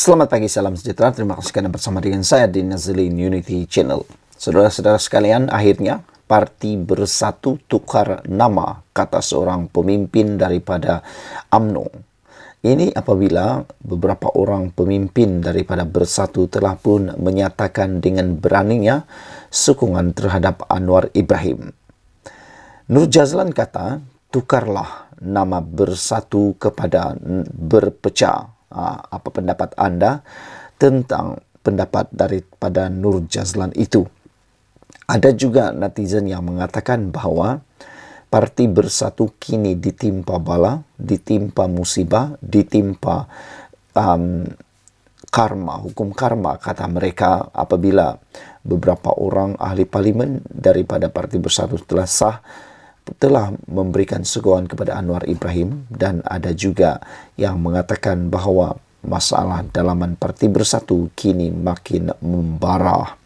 Selamat pagi, salam sejahtera. Terima kasih karena bersama dengan saya di Nazilin Unity Channel. Saudara-saudara sekalian, akhirnya parti bersatu tukar nama, kata seorang pemimpin daripada UMNO. Ini apabila beberapa orang pemimpin daripada Bersatu telah pun menyatakan dengan beraninya sokongan terhadap Anwar Ibrahim. Nur Jazlan kata, tukarlah nama Bersatu kepada berpecah. Apa pendapat anda tentang pendapat daripada Nur Jazlan itu? Ada juga netizen yang mengatakan bahawa parti Bersatu kini ditimpa bala, ditimpa musibah, ditimpa karma, hukum karma, kata mereka, apabila beberapa orang ahli parlimen daripada parti Bersatu telah memberikan sokongan kepada Anwar Ibrahim, dan ada juga yang mengatakan bahawa masalah dalaman parti Bersatu kini makin membara.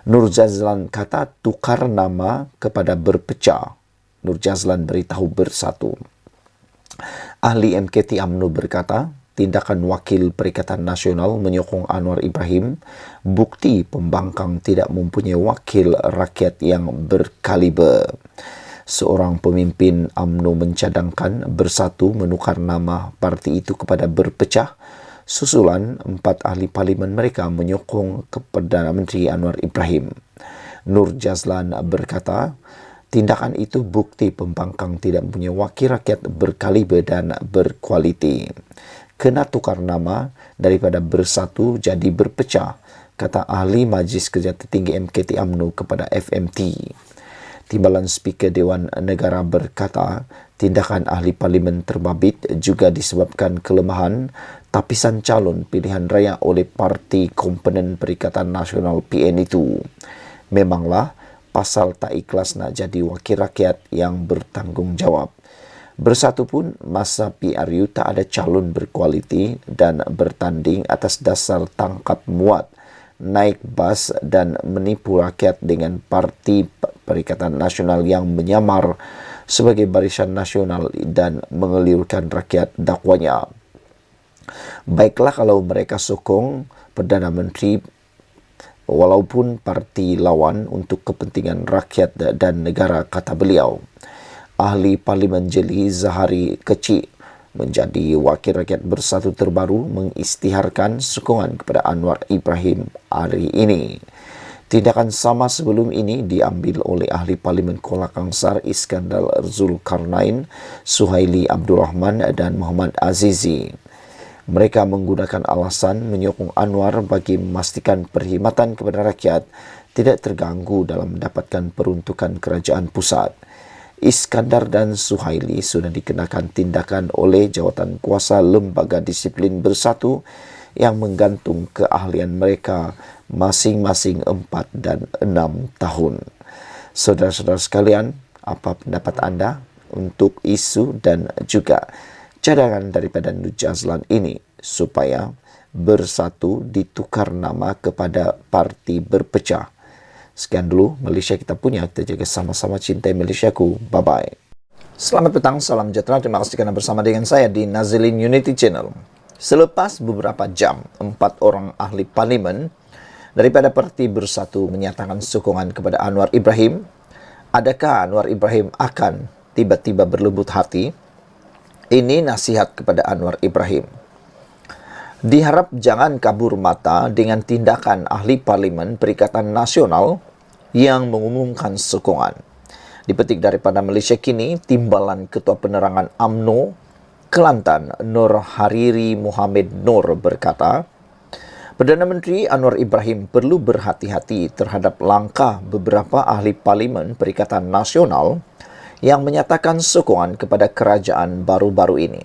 Nur Jazlan kata tukar nama kepada berpecah. Nur Jazlan beritahu Bersatu. Ahli MKT UMNO berkata, tindakan wakil Perikatan Nasional menyokong Anwar Ibrahim bukti pembangkang tidak mempunyai wakil rakyat yang berkaliber. Seorang pemimpin UMNO mencadangkan Bersatu menukar nama parti itu kepada berpecah susulan 4 ahli parlimen mereka menyokong Perdana Menteri Anwar Ibrahim. Nur Jazlan berkata, tindakan itu bukti pembangkang tidak mempunyai wakil rakyat berkaliber dan berkualiti. Kena tukar nama daripada Bersatu jadi berpecah, kata ahli Majlis Kerja Tertinggi MKT UMNO kepada FMT. Timbalan Speaker Dewan Negara berkata, tindakan ahli parlimen terbabit juga disebabkan kelemahan tapisan calon pilihan raya oleh Parti Komponen Perikatan Nasional PN itu. Memanglah pasal tak ikhlas nak jadi wakil rakyat yang bertanggungjawab. Bersatu pun masa PRU tak ada calon berkualiti dan bertanding atas dasar tangkap muat, naik bas dan menipu rakyat dengan Parti Perikatan Nasional yang menyamar sebagai barisan nasional dan mengelirukan rakyat dakwanya. Baiklah kalau mereka sokong Perdana Menteri walaupun parti lawan untuk kepentingan rakyat dan negara, kata beliau. Ahli Parlimen Jeli Zahari Kecik menjadi wakil rakyat Bersatu terbaru mengisytiharkan sokongan kepada Anwar Ibrahim hari ini. Tindakan sama sebelum ini diambil oleh ahli Parlimen Kuala Kangsar Iskandar Zulkarnain, Suhaili Abdul Rahman dan Muhammad Azizi. Mereka menggunakan alasan menyokong Anwar bagi memastikan perkhidmatan kepada rakyat tidak terganggu dalam mendapatkan peruntukan kerajaan pusat. Iskandar dan Suhaili sudah dikenakan tindakan oleh jawatan kuasa Lembaga Disiplin Bersatu yang menggantung keahlian mereka masing-masing 4 dan 6 tahun. Saudara-saudara sekalian, apa pendapat anda untuk isu dan juga cadangan daripada Nur Jazlan ini supaya Bersatu ditukar nama kepada parti berpecah? Sekian dulu Malaysia kita punya, kita jaga sama-sama cintai Malaysiaku. Bye-bye. Selamat petang, salam sejahtera. Terima kasih kerana bersama dengan saya di Nazilin Unity Channel. Selepas beberapa jam, 4 orang ahli parlimen daripada parti Bersatu menyatakan sokongan kepada Anwar Ibrahim. Adakah Anwar Ibrahim akan tiba-tiba berlembut hati? Ini nasihat kepada Anwar Ibrahim. Diharap jangan kabur mata dengan tindakan ahli parlimen Perikatan Nasional yang mengumumkan sokongan. Dipetik daripada Malaysia Kini, Timbalan Ketua Penerangan UMNO Kelantan Nur Hariri Muhammad Nur berkata, Perdana Menteri Anwar Ibrahim perlu berhati-hati terhadap langkah beberapa ahli parlimen Perikatan Nasional yang menyatakan sokongan kepada kerajaan baru-baru ini.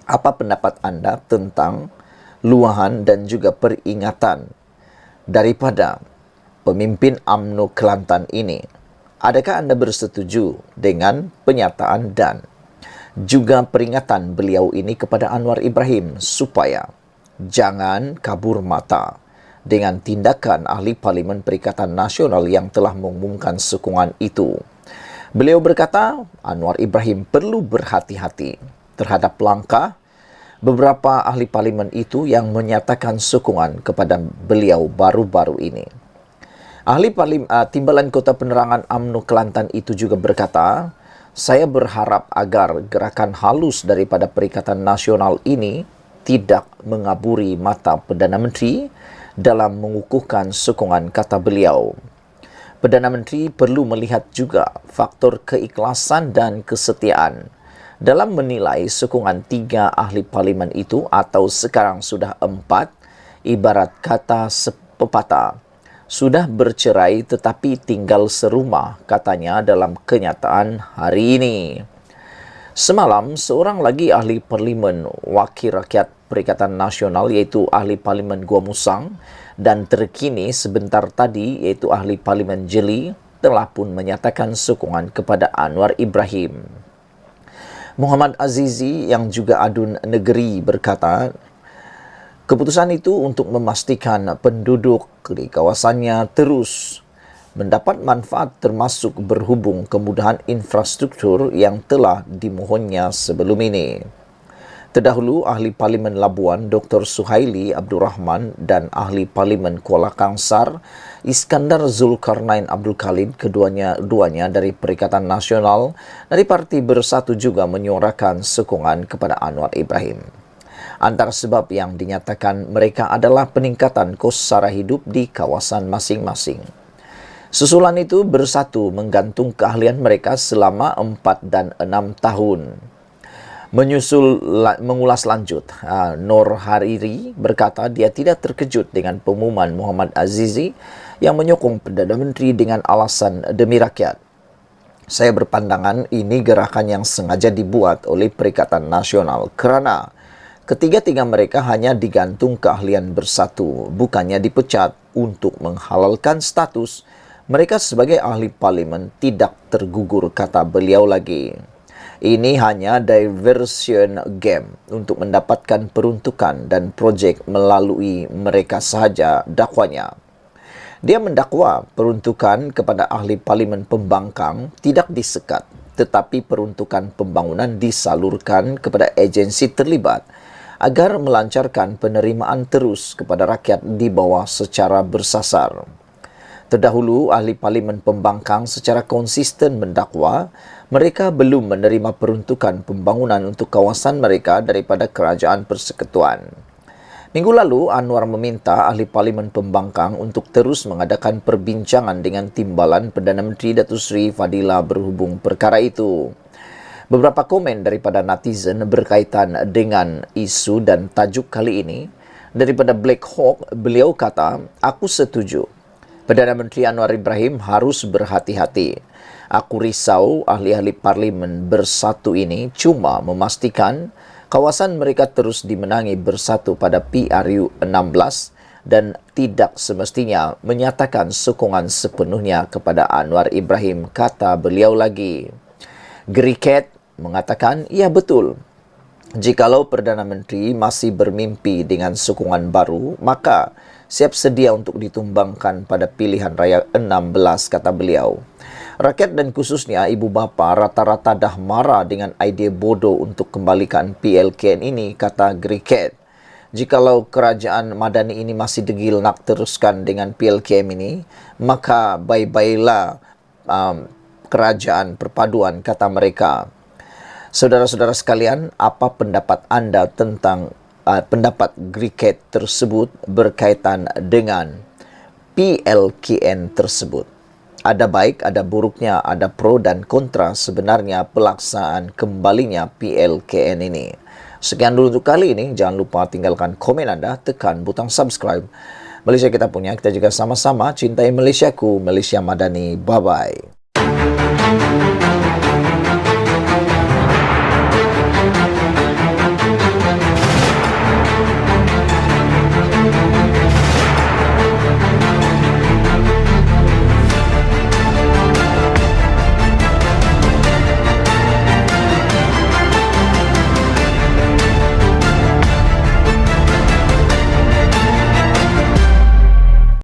Apa pendapat anda tentang luahan dan juga peringatan daripada pemimpin UMNO Kelantan ini? Adakah anda bersetuju dengan pernyataan dan juga peringatan beliau ini kepada Anwar Ibrahim supaya jangan kabur mata dengan tindakan ahli Parlimen Perikatan Nasional yang telah mengumumkan sokongan itu? Beliau berkata, Anwar Ibrahim perlu berhati-hati terhadap langkah beberapa ahli parlimen itu yang menyatakan sokongan kepada beliau baru-baru ini. Timbalan Kota Penerangan UMNO Kelantan itu juga berkata, saya berharap agar gerakan halus daripada Perikatan Nasional ini tidak mengaburi mata Perdana Menteri dalam mengukuhkan sokongan, kata beliau. Perdana Menteri perlu melihat juga faktor keikhlasan dan kesetiaan dalam menilai sokongan 3 ahli parlimen itu, atau sekarang sudah 4, ibarat kata pepatah, sudah bercerai tetapi tinggal serumah, katanya dalam kenyataan hari ini. Semalam, seorang lagi ahli parlimen wakil rakyat Perikatan Nasional, iaitu ahli parlimen Gua Musang, dan terkini sebentar tadi iaitu ahli parlimen Jeli, telah pun menyatakan sokongan kepada Anwar Ibrahim. Muhammad Azizi yang juga adun negeri berkata, keputusan itu untuk memastikan penduduk di kawasannya terus mendapat manfaat, termasuk berhubung kemudahan infrastruktur yang telah dimohonnya sebelum ini. Terdahulu, ahli parlimen Labuan Dr. Suhaili Abdul Rahman dan ahli parlimen Kuala Kangsar Iskandar Zulkarnain Abdul Khalid, keduanya dari Perikatan Nasional dari Parti Bersatu, juga menyuarakan sokongan kepada Anwar Ibrahim. Antara sebab yang dinyatakan mereka adalah peningkatan kos sara hidup di kawasan masing-masing. Susulan itu Bersatu menggantung keahlian mereka selama 4 dan 6 tahun. Mengulas lanjut, Nur Hariri berkata dia tidak terkejut dengan pengumuman Muhammad Azizi yang menyokong Perdana Menteri dengan alasan demi rakyat. Saya berpandangan ini gerakan yang sengaja dibuat oleh Perikatan Nasional kerana ketiga-tiga mereka hanya digantung keahlian Bersatu, bukannya dipecat untuk menghalalkan status mereka sebagai ahli parlimen tidak tergugur, kata beliau lagi. Ini hanya diversion game untuk mendapatkan peruntukan dan projek melalui mereka sahaja, dakwanya. Dia mendakwa peruntukan kepada ahli parlimen pembangkang tidak disekat, tetapi peruntukan pembangunan disalurkan kepada agensi terlibat agar melancarkan penerimaan terus kepada rakyat di bawah secara bersasar. Terdahulu, ahli parlimen pembangkang secara konsisten mendakwa mereka belum menerima peruntukan pembangunan untuk kawasan mereka daripada Kerajaan Persekutuan. Minggu lalu, Anwar meminta ahli parlimen pembangkang untuk terus mengadakan perbincangan dengan timbalan Perdana Menteri Datuk Seri Fadila berhubung perkara itu. Beberapa komen daripada netizen berkaitan dengan isu dan tajuk kali ini. Daripada Black Hawk, beliau kata, aku setuju. Perdana Menteri Anwar Ibrahim harus berhati-hati. Aku risau ahli-ahli parlimen Bersatu ini cuma memastikan kawasan mereka terus dimenangi Bersatu pada PRU 16 dan tidak semestinya menyatakan sokongan sepenuhnya kepada Anwar Ibrahim, kata beliau lagi. Griket mengatakan, ya betul. Jikalau Perdana Menteri masih bermimpi dengan sokongan baru, maka siap sedia untuk ditumbangkan pada pilihan raya 16, kata beliau. Rakyat dan khususnya ibu bapa rata-rata dah marah dengan idea bodoh untuk kembalikan PLKN ini, kata Griket. Jikalau kerajaan Madani ini masih degil nak teruskan dengan PLKM ini, maka bye-byelah kerajaan perpaduan, kata mereka. Saudara-saudara sekalian, apa pendapat anda tentang pendapat Griket tersebut berkaitan dengan PLKN tersebut? Ada baik, ada buruknya, ada pro dan kontra sebenarnya pelaksanaan kembalinya PLKN ini. Sekian dulu untuk kali ini. Jangan lupa tinggalkan komen anda, tekan butang subscribe. Malaysia kita punya, kita juga sama-sama cintai Malaysiaku, Malaysia Madani. Bye-bye.